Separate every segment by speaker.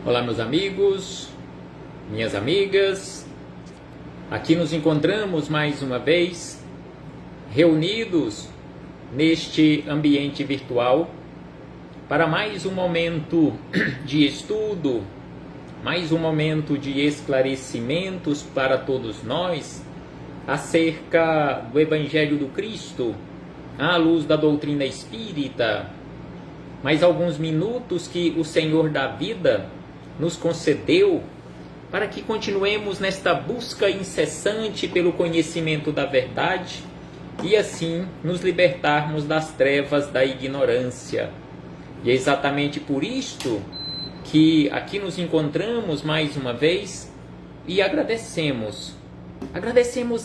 Speaker 1: Olá, meus amigos, minhas amigas. Aqui nos encontramos mais uma vez, reunidos neste ambiente virtual, para mais um momento de estudo, mais um momento de esclarecimentos para todos nós acerca do Evangelho do Cristo, à luz da doutrina espírita. Mais alguns minutos que o Senhor da vida nos concedeu para que continuemos nesta busca incessante pelo conhecimento da verdade e assim nos libertarmos das trevas da ignorância. E é exatamente por isto que aqui nos encontramos mais uma vez e agradecemos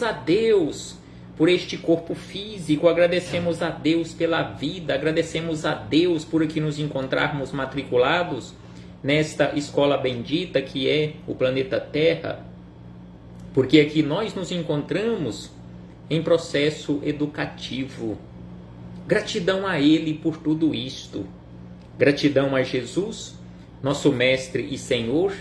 Speaker 1: a Deus por este corpo físico, agradecemos a Deus pela vida, agradecemos a Deus por aqui nos encontrarmos matriculados nesta escola bendita que é o planeta Terra, porque aqui nós nos encontramos em processo educativo. Gratidão a Ele por tudo isto. Gratidão a Jesus, nosso Mestre e Senhor,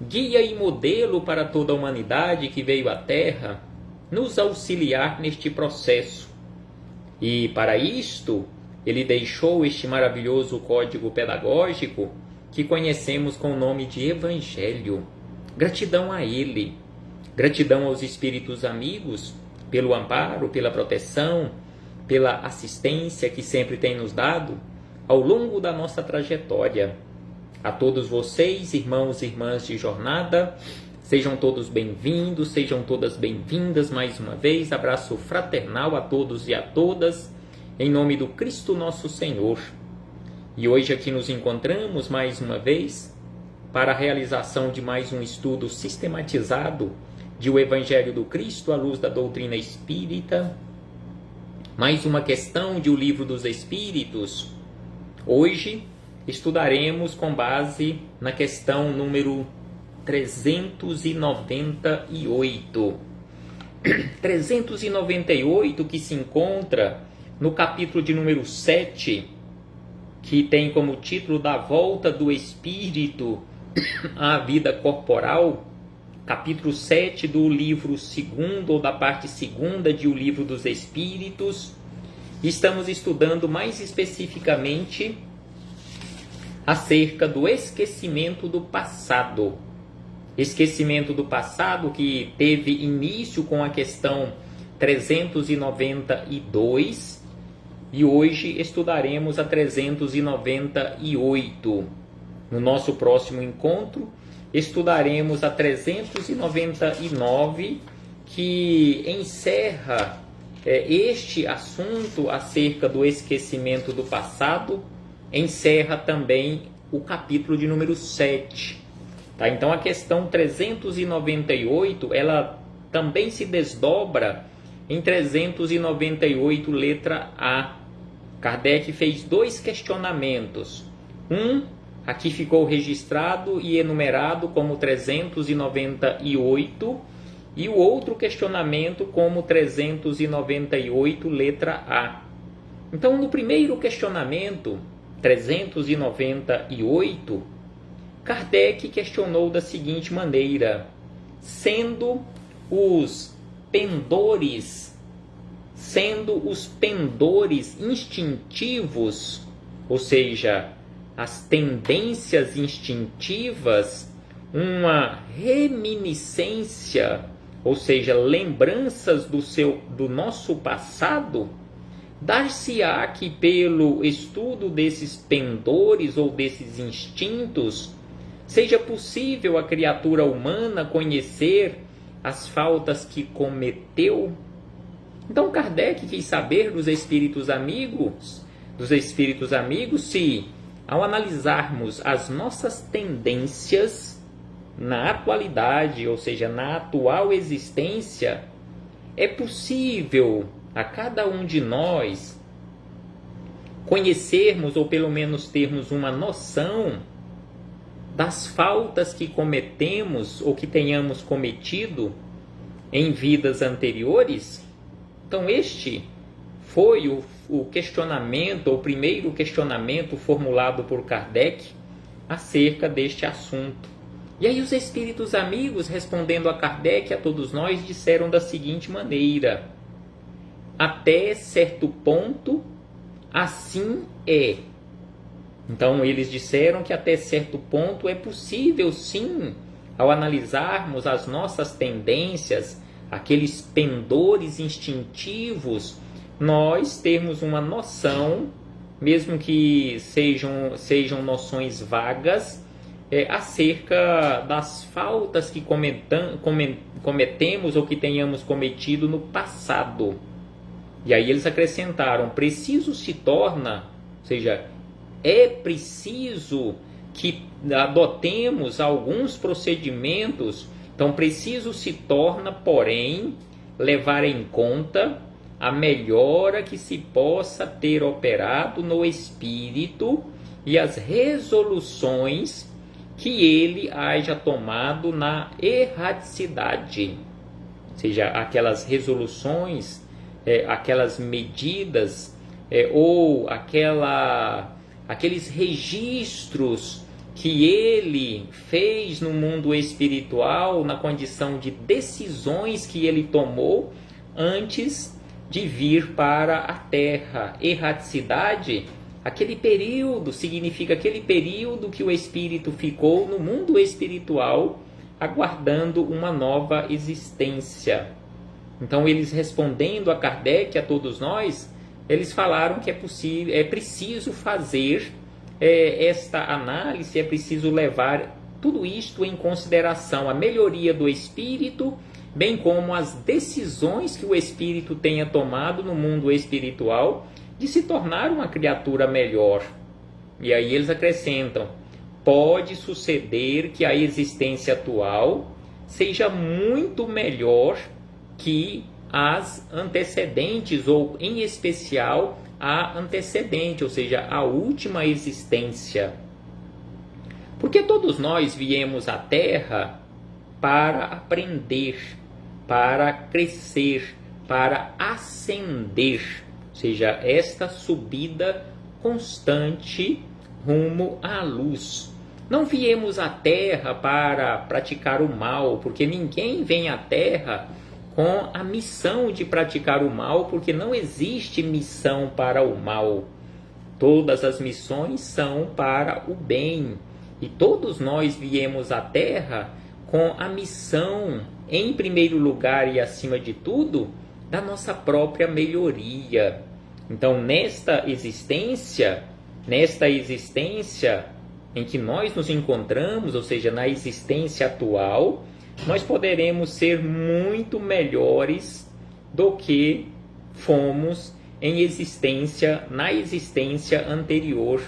Speaker 1: guia e modelo para toda a humanidade que veio à Terra, nos auxiliar neste processo. E para isto, Ele deixou este maravilhoso código pedagógico que conhecemos com o nome de Evangelho. Gratidão a Ele, gratidão aos Espíritos amigos, pelo amparo, pela proteção, pela assistência que sempre tem nos dado ao longo da nossa trajetória. A todos vocês, irmãos e irmãs de jornada, sejam todos bem-vindos, sejam todas bem-vindas mais uma vez. Abraço fraternal a todos e a todas, em nome do Cristo nosso Senhor. E hoje aqui nos encontramos mais uma vez para a realização de mais um estudo sistematizado de o Evangelho do Cristo à luz da doutrina espírita. Mais uma questão de O Livro dos Espíritos. Hoje estudaremos com base na questão número 398. 398 que se encontra no capítulo de número 7, que tem como título Da Volta do Espírito à Vida Corporal, capítulo 7 do livro 2º, ou da parte 2ª de O Livro dos Espíritos. Estamos estudando mais especificamente acerca do esquecimento do passado. Esquecimento do passado que teve início com a questão 392, e hoje estudaremos a 398. No nosso próximo encontro, estudaremos a 399, que encerra este assunto acerca do esquecimento do passado, encerra também o capítulo de número 7. Tá? Então a questão 398, ela também se desdobra em 398, letra A. Kardec fez dois questionamentos. Aqui ficou registrado e enumerado como 398, e o outro questionamento como 398, letra A. Então, no primeiro questionamento, 398, Kardec questionou da seguinte maneira: sendo os pendores instintivos, ou seja, as tendências instintivas, uma reminiscência, ou seja, lembranças do nosso passado, dar-se-á que pelo estudo desses pendores ou desses instintos seja possível a criatura humana conhecer as faltas que cometeu. Então Kardec quis saber dos espíritos amigos, se, ao analisarmos as nossas tendências na atualidade, ou seja, na atual existência, é possível a cada um de nós conhecermos, ou pelo menos termos uma noção das faltas que cometemos ou que tenhamos cometido em vidas anteriores. Então este foi o questionamento, o primeiro questionamento formulado por Kardec acerca deste assunto. E aí os espíritos amigos, respondendo a Kardec e a todos nós, disseram da seguinte maneira: até certo ponto, assim é. Então eles disseram que até certo ponto é possível, sim, ao analisarmos as nossas tendências, aqueles pendores instintivos, nós termos uma noção, mesmo que sejam noções vagas, acerca das faltas que cometemos ou que tenhamos cometido no passado. E aí eles acrescentaram: preciso se torna, ou seja, é preciso que adotemos alguns procedimentos. Então, preciso se torna, porém, levar em conta a melhora que se possa ter operado no espírito e as resoluções que ele haja tomado na erraticidade. Ou seja, aquelas resoluções, aquelas medidas ou aqueles registros que ele fez no mundo espiritual, na condição de decisões que ele tomou antes de vir para a Terra. Erraticidade, aquele período, significa aquele período que o espírito ficou no mundo espiritual, aguardando uma nova existência. Então, eles respondendo a Kardec, a todos nós, eles falaram que é preciso fazer esta análise, é preciso levar tudo isto em consideração, a melhoria do espírito, bem como as decisões que o espírito tenha tomado no mundo espiritual de se tornar uma criatura melhor. E aí eles acrescentam: pode suceder que a existência atual seja muito melhor que as antecedentes, ou em especial a antecedente, ou seja, a última existência. Porque todos nós viemos à Terra para aprender, para crescer, para ascender, ou seja, esta subida constante rumo à luz. Não viemos à Terra para praticar o mal, porque ninguém vem à Terra com a missão de praticar o mal, porque não existe missão para o mal. Todas as missões são para o bem. E todos nós viemos à Terra com a missão, em primeiro lugar e acima de tudo, da nossa própria melhoria. Então, nesta existência em que nós nos encontramos, ou seja, na existência atual, nós poderemos ser muito melhores do que fomos na existência anterior.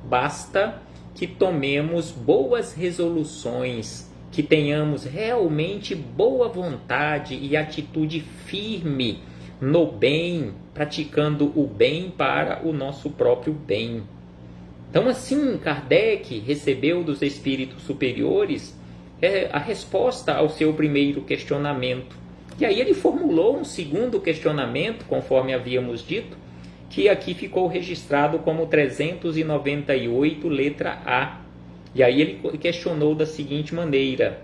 Speaker 1: Basta que tomemos boas resoluções, que tenhamos realmente boa vontade e atitude firme no bem, praticando o bem para o nosso próprio bem. Então, assim, Kardec recebeu dos espíritos superiores a resposta ao seu primeiro questionamento. E aí ele formulou um segundo questionamento, conforme havíamos dito, que aqui ficou registrado como 398, letra A. E aí ele questionou da seguinte maneira: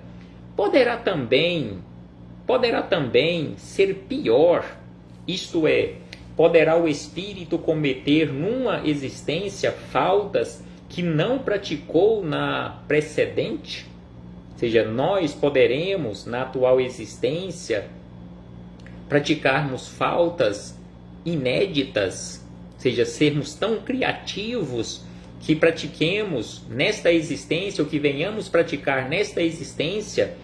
Speaker 1: poderá também ser pior, isto é, poderá o espírito cometer numa existência faltas que não praticou na precedente? Ou seja, nós poderemos, na atual existência, praticarmos faltas inéditas, ou seja, sermos tão criativos que pratiquemos nesta existência, ou que venhamos praticar nesta existência,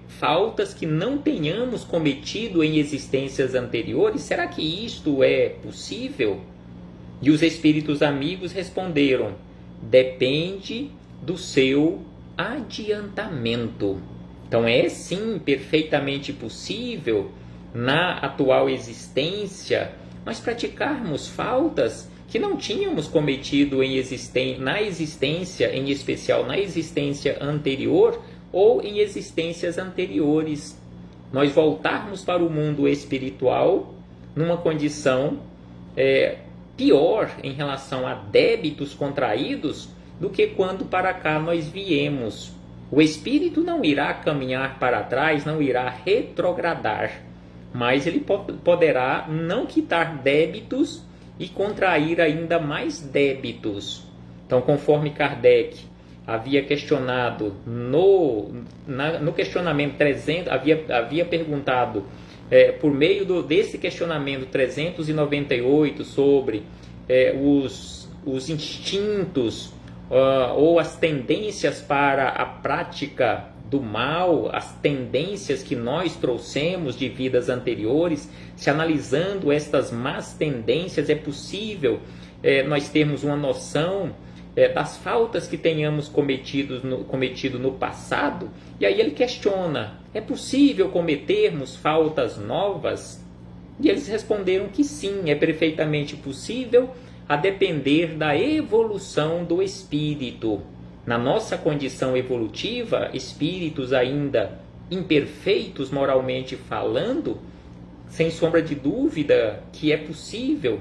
Speaker 1: faltas que não tenhamos cometido em existências anteriores? Será que isto é possível? E os espíritos amigos responderam: depende do seu adiantamento. Então é sim perfeitamente possível na atual existência nós praticarmos faltas que não tínhamos cometido na existência, em especial na existência anterior ou em existências anteriores. Nós voltarmos para o mundo espiritual numa condição pior em relação a débitos contraídos do que quando para cá nós viemos. O espírito não irá caminhar para trás, não irá retrogradar, mas ele poderá não quitar débitos e contrair ainda mais débitos. Então, conforme Kardec havia questionado no questionamento 300, havia perguntado por meio desse questionamento 398 sobre os instintos ou as tendências para a prática do mal, as tendências que nós trouxemos de vidas anteriores, se analisando estas más tendências, é possível nós termos uma noção das faltas que tenhamos cometido no passado. E aí ele questiona: é possível cometermos faltas novas? E eles responderam que sim, é perfeitamente possível, a depender da evolução do espírito. Na nossa condição evolutiva, espíritos ainda imperfeitos moralmente falando, sem sombra de dúvida que é possível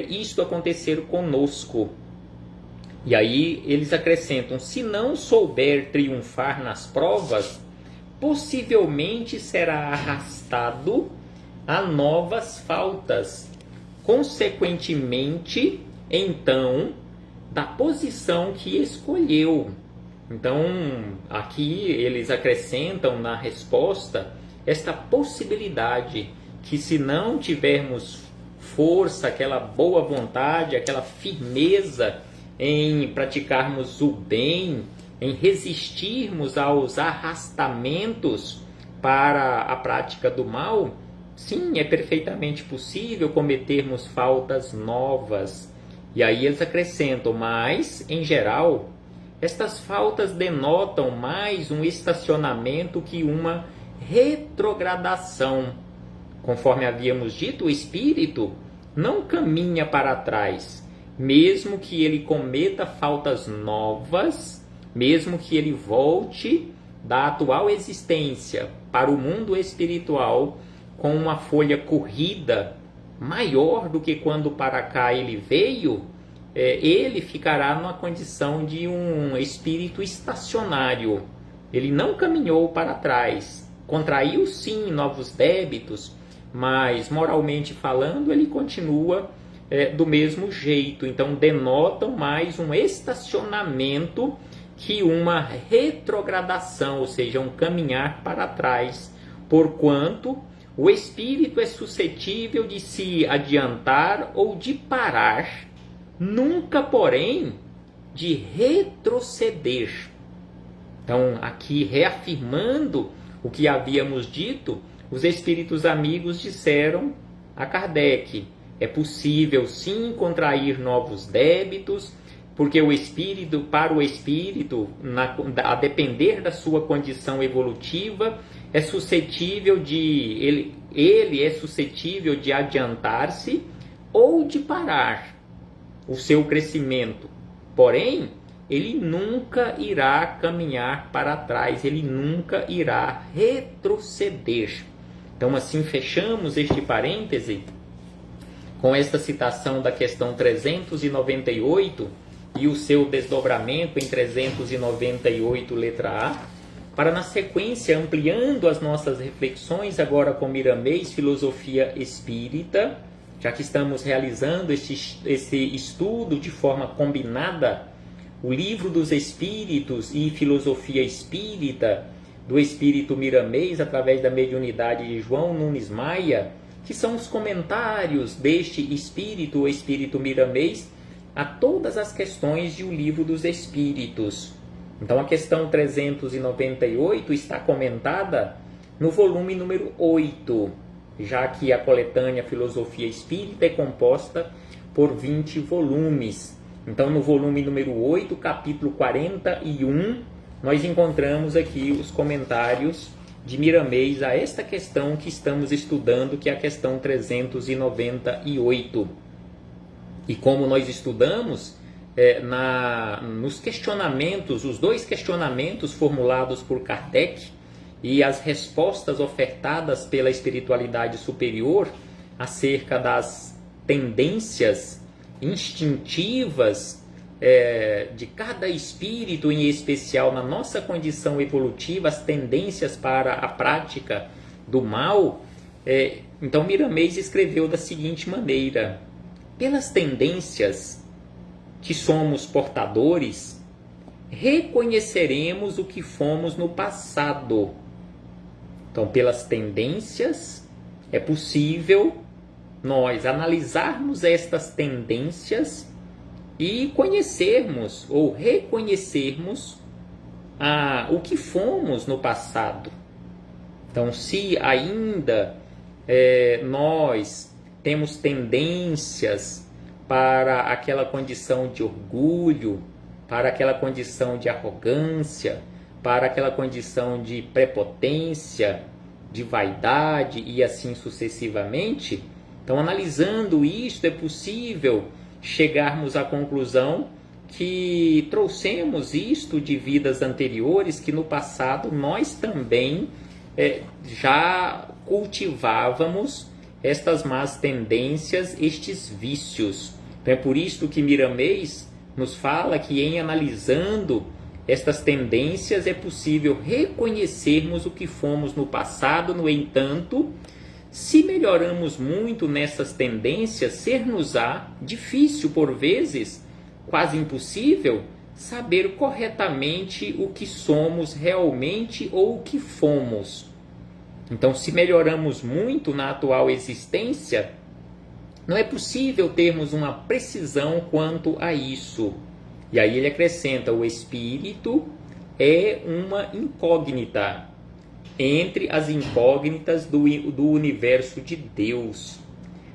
Speaker 1: isto acontecer conosco. E aí eles acrescentam: se não souber triunfar nas provas, possivelmente será arrastado a novas faltas, consequentemente, então, da posição que escolheu. Então, aqui eles acrescentam na resposta esta possibilidade que, se não tivermos força, aquela boa vontade, aquela firmeza em praticarmos o bem, em resistirmos aos arrastamentos para a prática do mal, sim, é perfeitamente possível cometermos faltas novas. E aí eles acrescentam: mas, em geral, estas faltas denotam mais um estacionamento que uma retrogradação. Conforme havíamos dito, o espírito não caminha para trás, mesmo que ele cometa faltas novas, mesmo que ele volte da atual existência para o mundo espiritual com uma folha corrida maior do que quando para cá ele veio, ele ficará numa condição de um espírito estacionário. Ele não caminhou para trás, contraiu sim novos débitos, mas moralmente falando ele continua do mesmo jeito. Então denotam mais um estacionamento que uma retrogradação, ou seja, um caminhar para trás, porquanto o espírito é suscetível de se adiantar ou de parar, nunca, porém, de retroceder. Então, aqui reafirmando o que havíamos dito, os espíritos amigos disseram a Kardec: é possível sim contrair novos débitos, porque para o espírito, a depender da sua condição evolutiva, é suscetível ele é suscetível de adiantar-se ou de parar o seu crescimento. Porém, ele nunca irá caminhar para trás, ele nunca irá retroceder. Então, assim, fechamos este parêntese com esta citação da questão 398 e o seu desdobramento em 398, letra A, para, na sequência, ampliando as nossas reflexões agora com Miramês, Filosofia Espírita, já que estamos realizando esse estudo de forma combinada, o Livro dos Espíritos e Filosofia Espírita, do Espírito Miramês, através da mediunidade de João Nunes Maia, que são os comentários deste Espírito, o Espírito Miramês, a todas as questões de O Livro dos Espíritos. Então, a questão 398 está comentada no volume número 8, já que a coletânea Filosofia Espírita é composta por 20 volumes. Então, no volume número 8, capítulo 41, nós encontramos aqui os comentários de Miramês a esta questão que estamos estudando, que é a questão 398. E como nós estudamos, nos questionamentos, os dois questionamentos formulados por Kardec e as respostas ofertadas pela espiritualidade superior acerca das tendências instintivas de cada espírito, em especial na nossa condição evolutiva, as tendências para a prática do mal, então Miramês escreveu da seguinte maneira: pelas tendências que somos portadores, reconheceremos o que fomos no passado. Então, pelas tendências, é possível nós analisarmos estas tendências e conhecermos ou reconhecermos o que fomos no passado. Então, se ainda nós temos tendências para aquela condição de orgulho, para aquela condição de arrogância, para aquela condição de prepotência, de vaidade e assim sucessivamente, então, analisando isto, é possível chegarmos à conclusão que trouxemos isto de vidas anteriores, que no passado nós também já cultivávamos estas más tendências, estes vícios. Então, é por isto que Miramês nos fala que, em analisando estas tendências, é possível reconhecermos o que fomos no passado. No entanto, se melhoramos muito nessas tendências, ser-nos-á difícil, por vezes, quase impossível, saber corretamente o que somos realmente ou o que fomos. Então, se melhoramos muito na atual existência, não é possível termos uma precisão quanto a isso. E aí ele acrescenta: o espírito é uma incógnita entre as incógnitas do universo de Deus.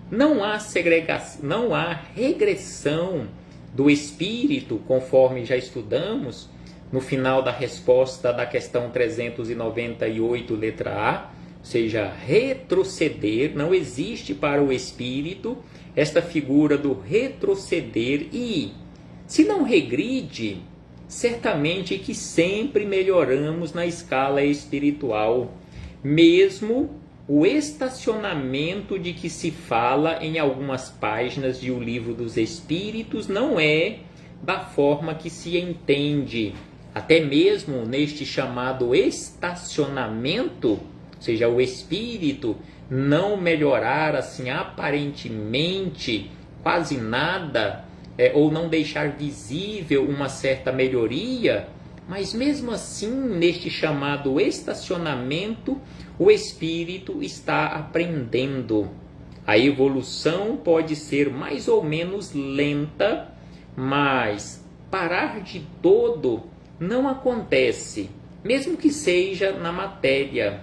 Speaker 1: Não há segregação, não há regressão do espírito, conforme já estudamos no final da resposta da questão 398, letra A, ou seja, retroceder. Não existe para o espírito esta figura do retroceder, e se não regride, certamente que sempre melhoramos na escala espiritual. Mesmo o estacionamento de que se fala em algumas páginas de O Livro dos Espíritos não é da forma que se entende. Até mesmo neste chamado estacionamento, ou seja, o espírito não melhorar assim aparentemente quase nada, ou não deixar visível uma certa melhoria, mas mesmo assim, neste chamado estacionamento, o espírito está aprendendo. A evolução pode ser mais ou menos lenta, mas parar de todo não acontece, mesmo que seja na matéria.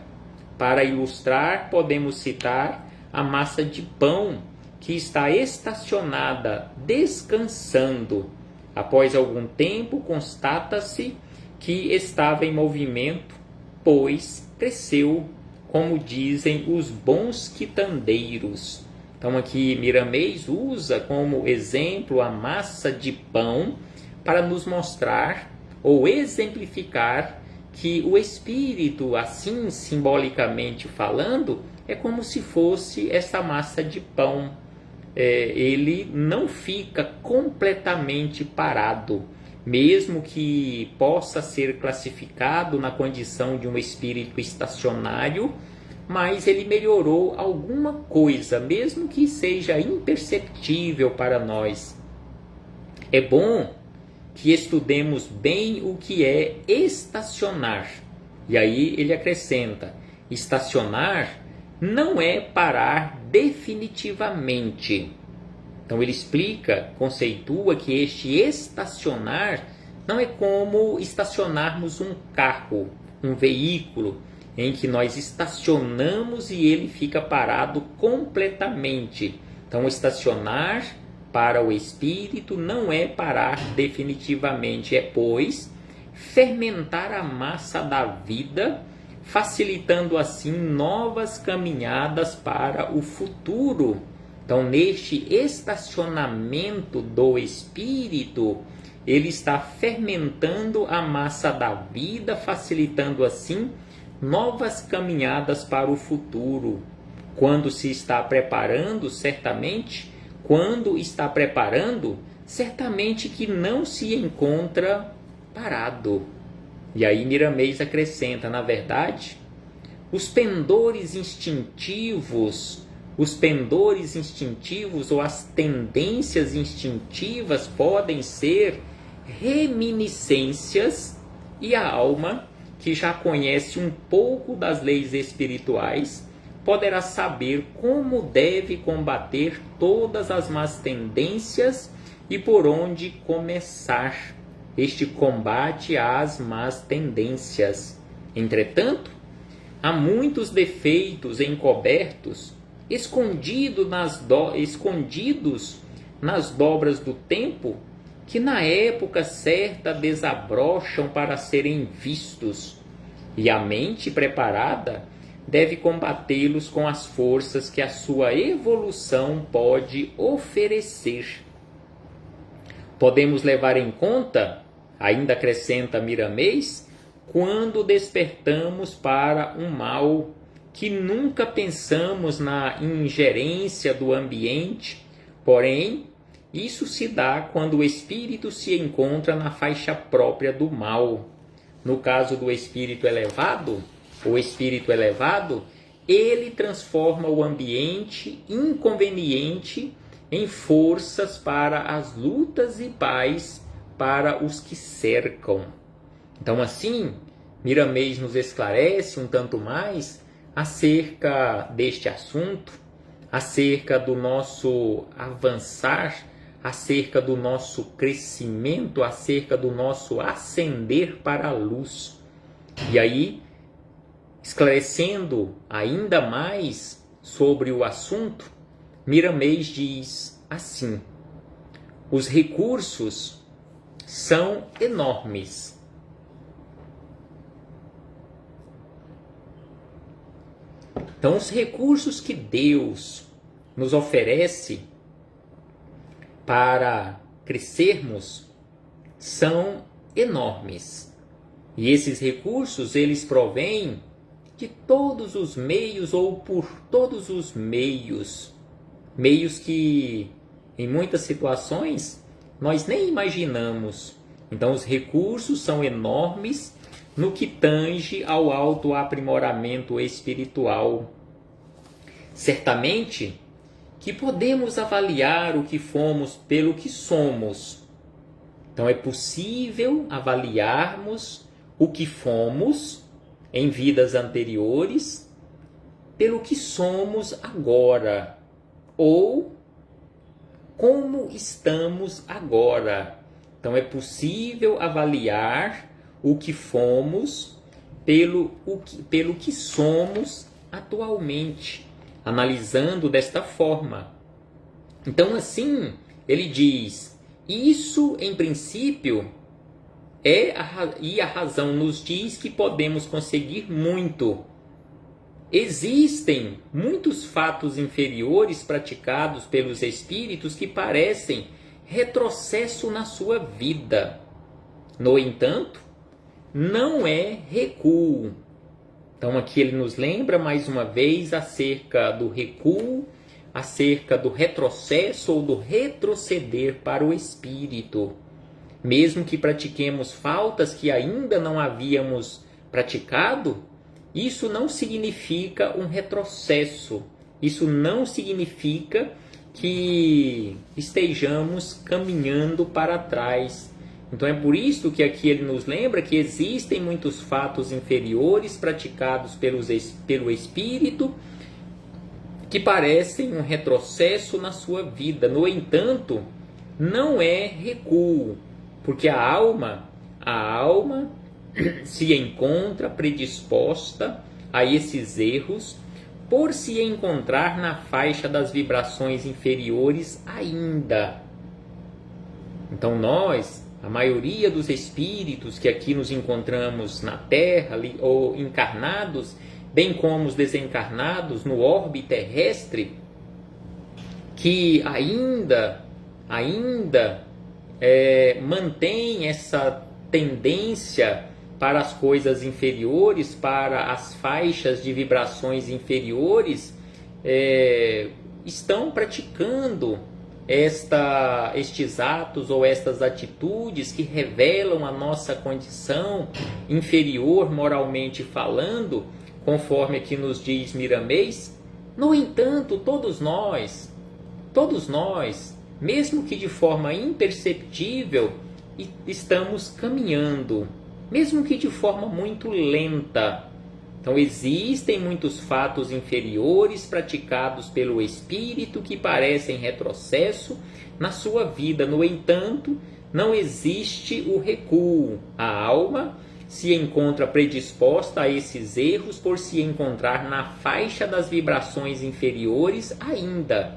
Speaker 1: Para ilustrar, podemos citar a massa de pão, que está estacionada, descansando. Após algum tempo, constata-se que estava em movimento, pois cresceu, como dizem os bons quitandeiros. Então aqui Miramês usa como exemplo a massa de pão para nos mostrar ou exemplificar que o espírito, assim simbolicamente falando, é como se fosse essa massa de pão. Ele não fica completamente parado, mesmo que possa ser classificado na condição de um espírito estacionário, mas ele melhorou alguma coisa, mesmo que seja imperceptível para nós. É bom que estudemos bem o que é estacionar. E aí ele acrescenta: estacionar não é parar definitivamente. Então ele explica, conceitua que este estacionar não é como estacionarmos um carro, um veículo, em que nós estacionamos e ele fica parado completamente. Então estacionar para o espírito não é parar definitivamente, é, pois, fermentar a massa da vida, facilitando assim novas caminhadas para o futuro. Então, neste estacionamento do espírito, ele está fermentando a massa da vida, facilitando assim novas caminhadas para o futuro. Quando se está preparando, certamente, quando está preparando, certamente que não se encontra parado. E aí Miramês acrescenta, na verdade, os pendores instintivos ou as tendências instintivas podem ser reminiscências, e a alma, que já conhece um pouco das leis espirituais, poderá saber como deve combater todas as más tendências e por onde começar este combate às más tendências. Entretanto, há muitos defeitos encobertos, escondidos nas dobras do tempo, que na época certa desabrocham para serem vistos, e a mente preparada deve combatê-los com as forças que a sua evolução pode oferecer. Podemos levar em conta, ainda acrescenta Miramês, quando despertamos para um mal que nunca pensamos na ingerência do ambiente, porém, isso se dá quando o espírito se encontra na faixa própria do mal. No caso do espírito elevado, ele transforma o ambiente inconveniente em forças para as lutas e paz para os que cercam. Então, assim, Miramês nos esclarece um tanto mais acerca deste assunto, acerca do nosso avançar, acerca do nosso crescimento, acerca do nosso ascender para a luz. E aí, esclarecendo ainda mais sobre o assunto, Miramês diz assim: os recursos são enormes. Então, os recursos que Deus nos oferece para crescermos são enormes. E esses recursos, eles provêm de todos os meios ou por todos os meios que em muitas situações nós nem imaginamos. Então, os recursos são enormes no que tange ao autoaprimoramento espiritual. Certamente que podemos avaliar o que fomos pelo que somos. Então, é possível avaliarmos o que fomos em vidas anteriores pelo que somos agora, ou como estamos agora. Então, é possível avaliar o que fomos pelo que somos atualmente, analisando desta forma. Então, assim, ele diz, isso em princípio e a razão nos diz que podemos conseguir muito. Existem muitos fatos inferiores praticados pelos espíritos que parecem retrocesso na sua vida. No entanto, não é recuo. Então aqui ele nos lembra mais uma vez acerca do recuo, acerca do retrocesso ou do retroceder para o espírito. Mesmo que pratiquemos faltas que ainda não havíamos praticado, isso não significa um retrocesso. Isso não significa que estejamos caminhando para trás. Então é por isso que aqui ele nos lembra que existem muitos fatos inferiores praticados pelo espírito que parecem um retrocesso na sua vida. No entanto, não é recuo, porque a alma se encontra predisposta a esses erros por se encontrar na faixa das vibrações inferiores ainda. Então a maioria dos espíritos que aqui nos encontramos na Terra, ou encarnados, bem como os desencarnados no orbe terrestre, que ainda mantém essa tendência para as coisas inferiores, para as faixas de vibrações inferiores, estão praticando estes atos ou estas atitudes que revelam a nossa condição inferior moralmente falando, conforme aqui nos diz Miramês. No entanto, todos nós, mesmo que de forma imperceptível, estamos caminhando, mesmo que de forma muito lenta. Então existem muitos fatos inferiores praticados pelo espírito que parecem retrocesso na sua vida. No entanto, não existe o recuo. A alma se encontra predisposta a esses erros por se encontrar na faixa das vibrações inferiores ainda.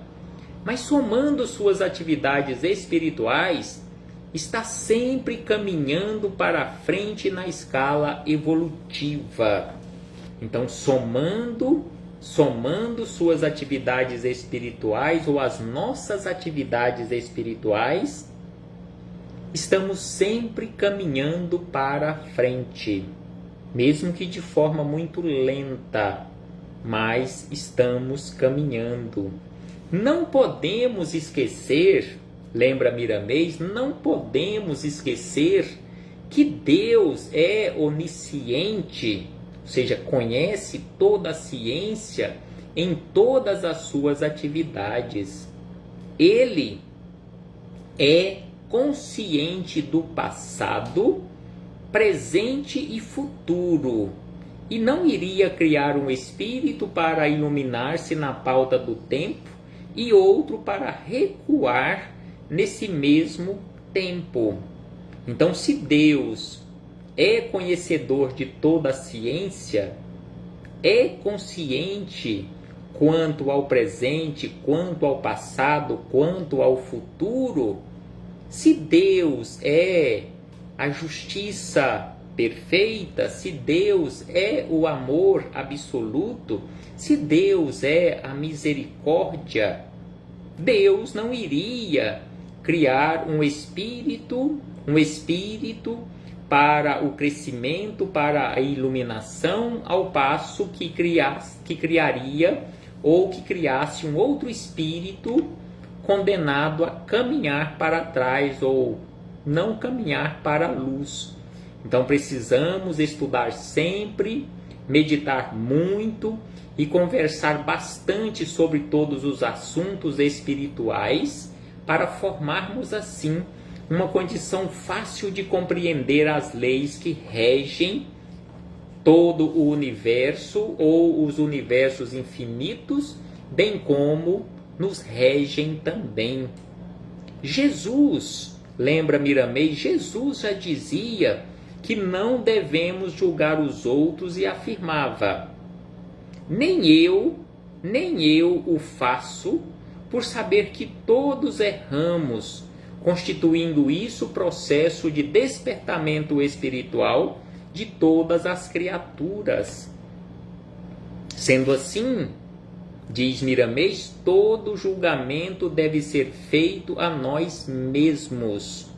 Speaker 1: Mas somando suas atividades espirituais, está sempre caminhando para a frente na escala evolutiva. Então, somando suas atividades espirituais ou as nossas atividades espirituais, estamos sempre caminhando para a frente, mesmo que de forma muito lenta, mas estamos caminhando. Não podemos esquecer, lembra Miramês, não podemos esquecer que Deus é onisciente, ou seja, conhece toda a ciência em todas as suas atividades. Ele é consciente do passado, presente e futuro, e não iria criar um espírito para iluminar-se na pauta do tempo e outro para recuar nesse mesmo tempo. Então, se Deus é conhecedor de toda a ciência, é consciente quanto ao presente, quanto ao passado, quanto ao futuro, se Deus é a justiça perfeita, se Deus é o amor absoluto, se Deus é a misericórdia, Deus não iria criar um espírito para o crescimento, para a iluminação, ao passo que criaria ou que criasse um outro espírito condenado a caminhar para trás ou não caminhar para a luz. Então precisamos estudar sempre, meditar muito e conversar bastante sobre todos os assuntos espirituais para formarmos assim uma condição fácil de compreender as leis que regem todo o universo ou os universos infinitos, bem como nos regem também. Jesus, lembra Miramês, Jesus já dizia que não devemos julgar os outros e afirmava: nem eu o faço, por saber que todos erramos, constituindo isso processo de despertamento espiritual de todas as criaturas. Sendo assim, diz Miramês, todo julgamento deve ser feito a nós mesmos.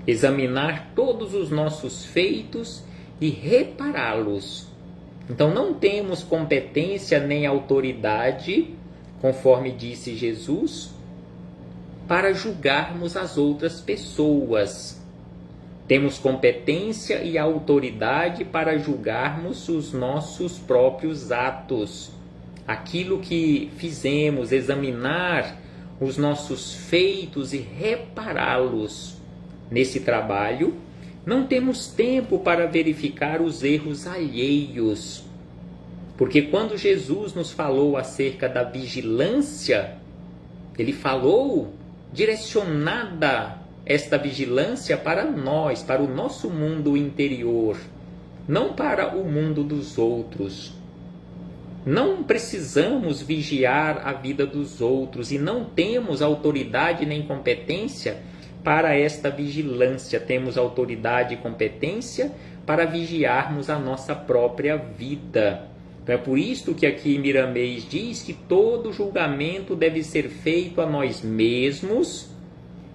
Speaker 1: Examinar todos os nossos feitos e repará-los. Então não temos competência nem autoridade, conforme disse Jesus, para julgarmos as outras pessoas. Temos competência e autoridade para julgarmos os nossos próprios atos. Aquilo que fizemos, examinar os nossos feitos e repará-los. Nesse trabalho, não temos tempo para verificar os erros alheios. Porque quando Jesus nos falou acerca da vigilância, ele falou direcionada esta vigilância para nós, para o nosso mundo interior, não para o mundo dos outros. Não precisamos vigiar a vida dos outros e não temos autoridade nem competência para esta vigilância. Temos autoridade e competência para vigiarmos a nossa própria vida. Então é por isso que aqui Miramês diz que todo julgamento deve ser feito a nós mesmos,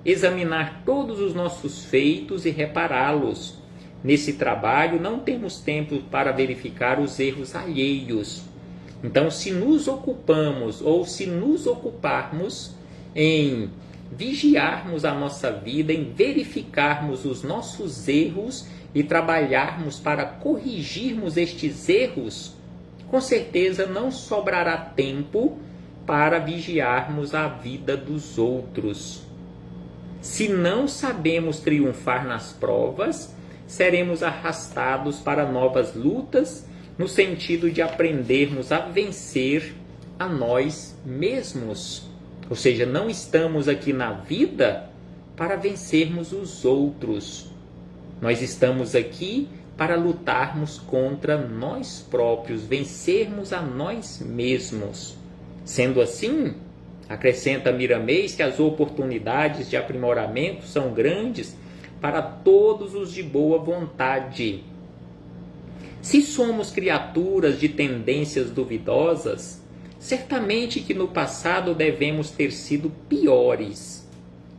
Speaker 1: examinar todos os nossos feitos e repará-los. Nesse trabalho não temos tempo para verificar os erros alheios. Então, se nos ocupamos ou se nos ocuparmos em vigiarmos a nossa vida, em verificarmos os nossos erros e trabalharmos para corrigirmos estes erros, com certeza não sobrará tempo para vigiarmos a vida dos outros. Se não sabemos triunfar nas provas, seremos arrastados para novas lutas, no sentido de aprendermos a vencer a nós mesmos. Ou seja, não estamos aqui na vida para vencermos os outros. Nós estamos aqui para lutarmos contra nós próprios, vencermos a nós mesmos. Sendo assim, acrescenta Miramês que as oportunidades de aprimoramento são grandes para todos os de boa vontade. Se somos criaturas de tendências duvidosas, certamente que no passado devemos ter sido piores.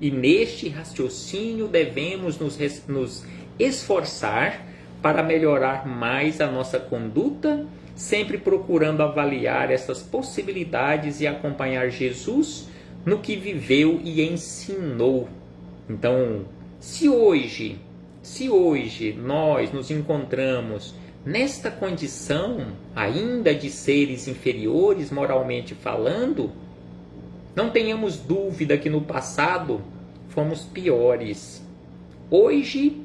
Speaker 1: E neste raciocínio devemos nos esforçar para melhorar mais a nossa conduta, sempre procurando avaliar essas possibilidades e acompanhar Jesus no que viveu e ensinou. Então, se hoje nós nos encontramos nesta condição ainda de seres inferiores moralmente falando, não tenhamos dúvida que no passado fomos piores. Hoje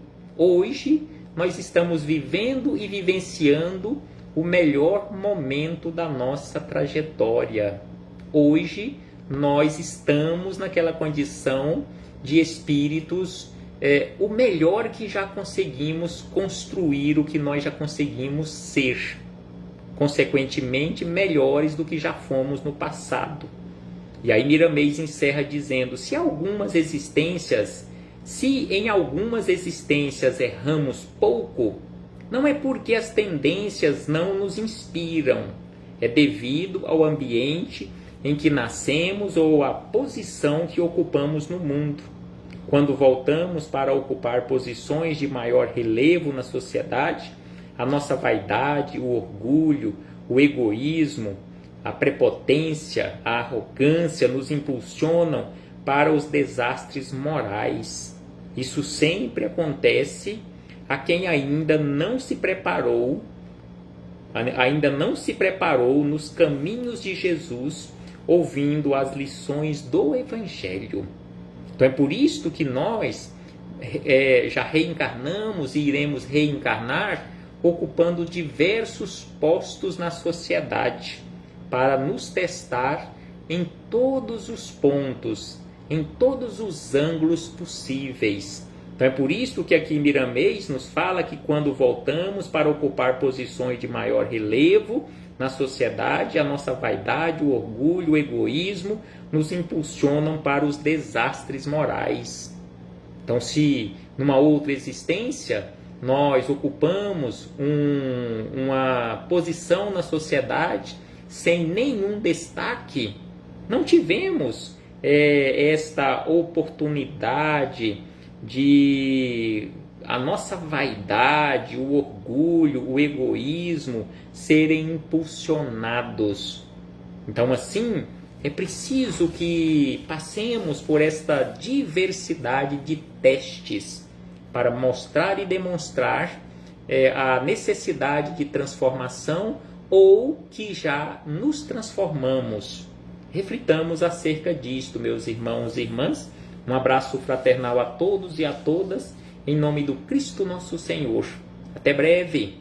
Speaker 1: nós estamos vivendo e vivenciando o melhor momento da nossa trajetória. Hoje nós estamos naquela condição de espíritos, o melhor que já conseguimos construir, o que nós já conseguimos ser. Consequentemente, melhores do que já fomos no passado. E aí Miramês encerra dizendo, se em algumas existências erramos pouco, não é porque as tendências não nos inspiram, é devido ao ambiente em que nascemos ou à posição que ocupamos no mundo. Quando voltamos para ocupar posições de maior relevo na sociedade, a nossa vaidade, o orgulho, o egoísmo, a prepotência, a arrogância nos impulsionam para os desastres morais. Isso sempre acontece a quem ainda não se preparou nos caminhos de Jesus, ouvindo as lições do Evangelho. Então é por isto que nós já reencarnamos e iremos reencarnar ocupando diversos postos na sociedade para nos testar em todos os pontos, em todos os ângulos possíveis. Então é por isso que aqui Miramês nos fala que quando voltamos para ocupar posições de maior relevo na sociedade, a nossa vaidade, o orgulho, o egoísmo nos impulsionam para os desastres morais. Então, se numa outra existência nós ocupamos uma posição na sociedade sem nenhum destaque, não tivemos esta oportunidade de a nossa vaidade, o orgulho, o egoísmo serem impulsionados. Então, assim, é preciso que passemos por esta diversidade de testes para mostrar e demonstrar a necessidade de transformação ou que já nos transformamos. Reflitamos acerca disto, meus irmãos e irmãs. Um abraço fraternal a todos e a todas, em nome do Cristo nosso Senhor. Até breve!